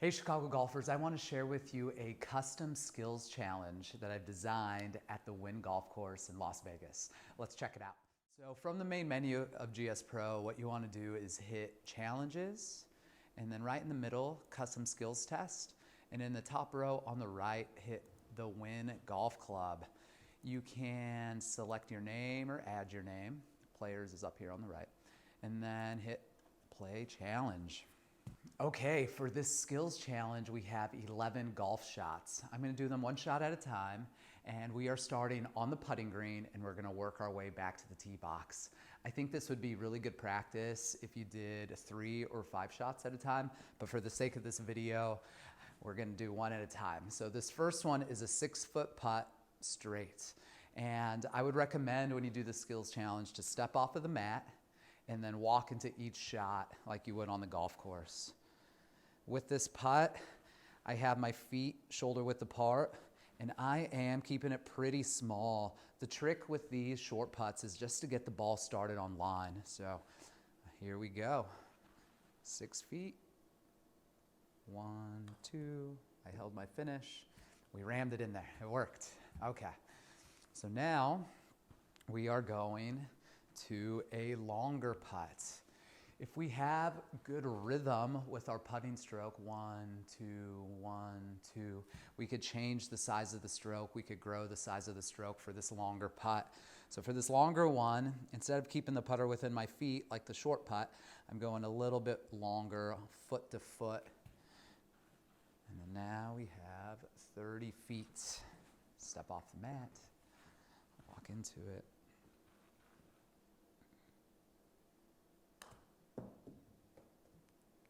Hey Chicago golfers, I want to share with you a custom skills challenge that I've designed at the Wynn golf course in Las Vegas. Let's check it out. So from the main menu of GS Pro, what you want to do is hit challenges, and then right in the middle, custom skills test, and in the top row on the right, hit the Wynn golf club. You can select your name or add your name. Players is up here on the right, and then hit play challenge. Okay, for this skills challenge, we have 11 golf shots. I'm gonna do them one shot at a time, and we are starting on the putting green, and we're gonna work our way back to the tee box. I think this would be really good practice if you did 3 or 5 shots at a time, but for the sake of this video, we're gonna do one at a time. So this first one is a 6-foot putt straight. And I would recommend when you do the skills challenge to step off of the mat and then walk into each shot like you would on the golf course. With this putt, I have my feet shoulder width apart, and I am keeping it pretty small. The trick with these short putts is just to get the ball started on line. So here we go. 6 feet. 1, 2. I held my finish. We rammed it in there. It worked. Okay. So now we are going to a longer putt. If we have good rhythm with our putting stroke, 1, 2, 1, 2, we could change the size of the stroke. We could grow the size of the stroke for this longer putt. So for this longer one, instead of keeping the putter within my feet like the short putt, I'm going a little bit longer, foot to foot. And then now we have 30 feet. Step off the mat, walk into it.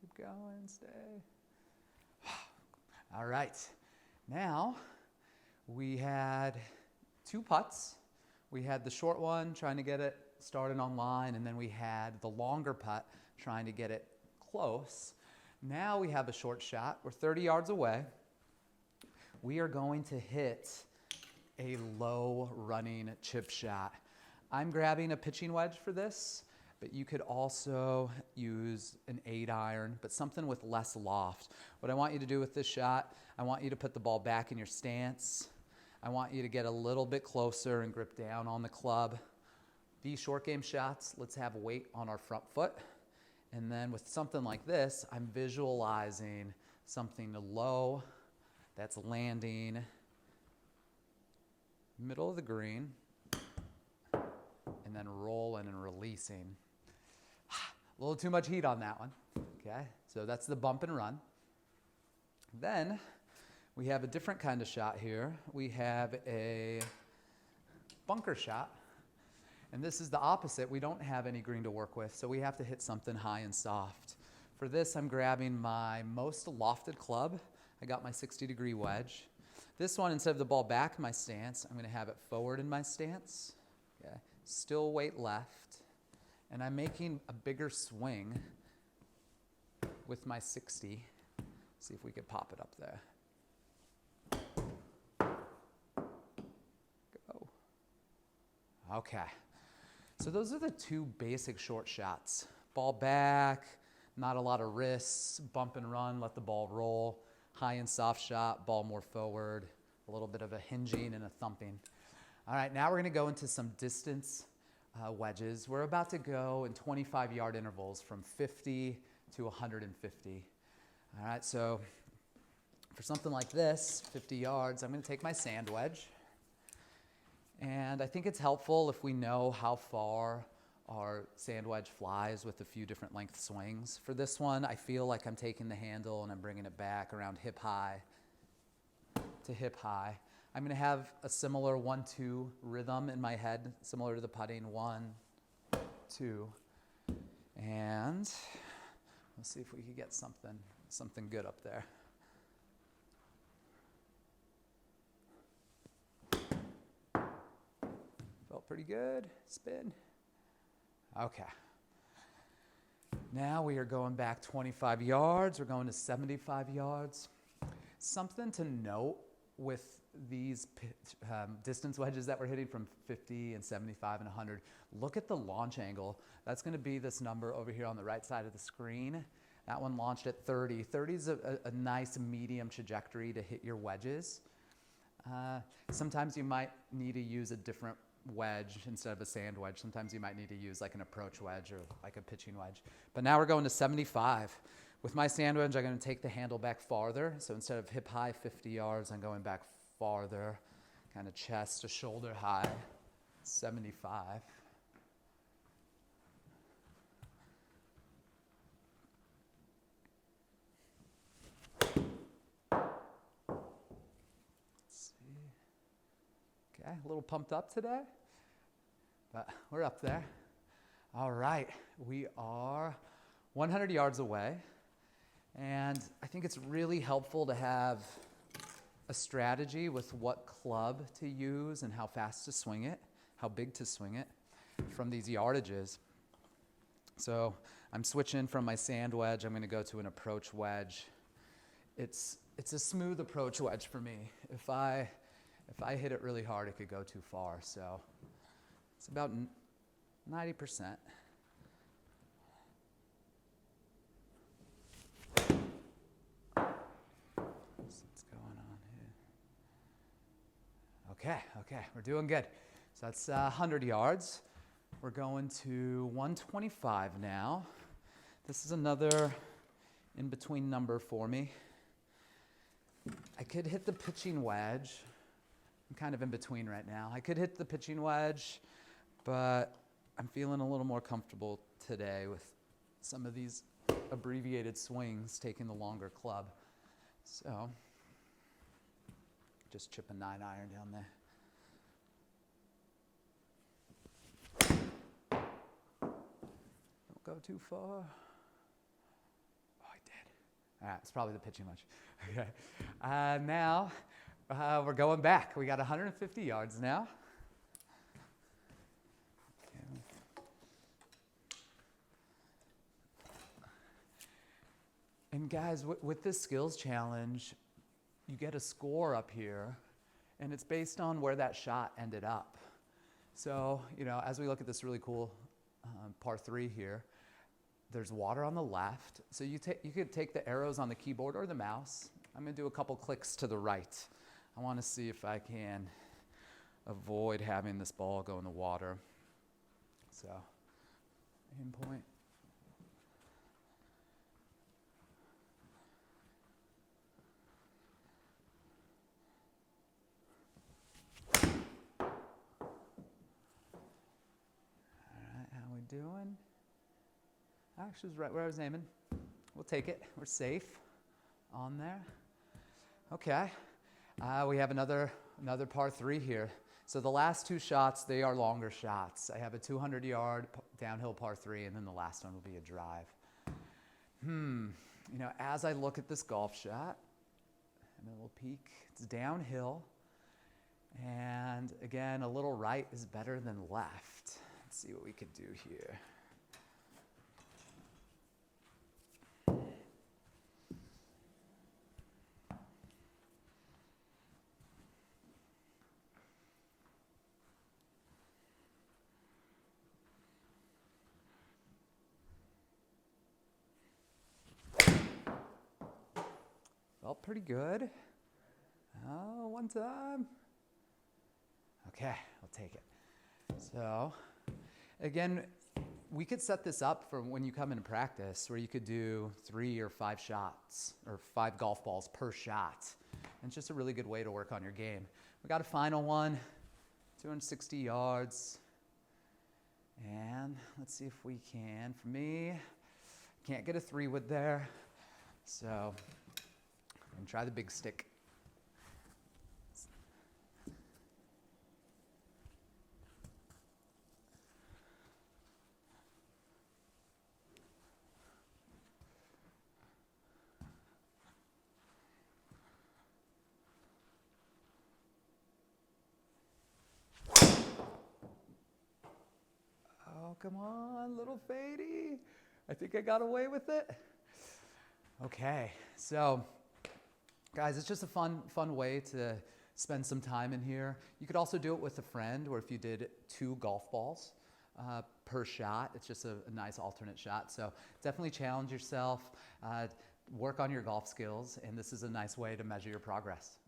Keep going, stay. All right, now we had 2 putts. We had the short one trying to get it started on line, and then we had the longer putt trying to get it close. Now we have a short shot. We're 30 yards away. We are going to hit a low running chip shot. I'm grabbing a pitching wedge for this, but you could also use an 8-iron, but something with less loft. What I want you to do with this shot, I want you to put the ball back in your stance. I want you to get a little bit closer and grip down on the club. These short game shots, let's have weight on our front foot. And then with something like this, I'm visualizing something low that's landing middle of the green and then rolling and releasing. A little too much heat on that one. Okay, so that's the bump and run. Then we have a different kind of shot here. We have a bunker shot. And this is the opposite. We don't have any green to work with, so we have to hit something high and soft. For this, I'm grabbing my most lofted club. I got my 60-degree wedge. This one, instead of the ball back in my stance, I'm gonna have it forward in my stance. Okay. Still weight left. And I'm making a bigger swing with my 60. See if we could pop it up there. Go. Okay. So those are the 2 basic short shots. Ball back, not a lot of risks, bump and run, let the ball roll. High and soft shot, ball more forward, a little bit of a hinging and a thumping. All right, now we're gonna go into some distance wedges. We're about to go in 25-yard intervals from 50 to 150. All right, so for something like this, 50 yards, I'm gonna take my sand wedge. And I think it's helpful if we know how far our sand wedge flies with a few different length swings. For this one, I feel like I'm taking the handle and I'm bringing it back around hip high to hip high. I'm gonna have a similar 1-2 rhythm in my head, similar to the putting, 1, 2. And let's see if we can get something good up there. Felt pretty good, spin. Okay. Now we are going back 25 yards. We're going to 75 yards. Something to note with these distance wedges that we're hitting from 50 and 75 and 100, look at the launch angle. That's going to be this number over here on the right side of the screen. That one launched at 30. 30 is a nice medium trajectory to hit your wedges. Sometimes you might need to use a different wedge instead of a sand wedge. Sometimes you might need to use like an approach wedge or like a pitching wedge. But now we're going to 75. With my sand wedge, I'm going to take the handle back farther. So instead of hip high 50 yards, I'm going back farther, kind of chest to shoulder high, 75. Okay, a little pumped up today, but we're up there. All right, we are 100 yards away, and I think it's really helpful to have a strategy with what club to use and how fast to swing it, how big to swing it from these yardages. So I'm switching from my sand wedge. I'm going to go to an approach wedge. It's a smooth approach wedge for me. If I hit it really hard, it could go too far. So it's about 90%. What's going on here? Okay, we're doing good. So that's 100 yards. We're going to 125 now. This is another in-between number for me. I could hit the pitching wedge. I'm kind of in between right now. I could hit the pitching wedge, but I'm feeling a little more comfortable today with some of these abbreviated swings, taking the longer club. So just chip a 9-iron down there. Don't go too far. Oh, I did. All right, it's probably the pitching wedge. Okay. Now we're going back. We got 150 yards now. And guys, with this skills challenge, you get a score up here, and it's based on where that shot ended up. So, as we look at this really cool par 3 here, there's water on the left. So you could take the arrows on the keyboard or the mouse. I'm going to do a couple clicks to the right. I want to see if I can avoid having this ball go in the water. So, aim point. Doing? Actually, was right where I was aiming. We'll take it. We're safe on there. Okay. We have another par 3 here. So the last 2 shots, they are longer shots. I have a 200-yard downhill par 3, and then the last one will be a drive. As I look at this golf shot, and a little peek, it's downhill. And again, a little right is better than left. Let's see what we could do here. Felt pretty good. Oh, one time. Okay, I'll take it. So, again, we could set this up for when you come into practice where you could do 3 or 5 shots or 5 golf balls per shot. And it's just a really good way to work on your game. We got a final one, 260 yards. And let's see if we can. For me, can't get a 3-wood there. So I'm going to try the big stick. Oh, come on, little fadey. I think I got away with it. Okay, so guys, it's just a fun way to spend some time in here. You could also do it with a friend, or if you did 2 golf balls, per shot. It's just a nice alternate shot. So definitely challenge yourself, work on your golf skills, and this is a nice way to measure your progress.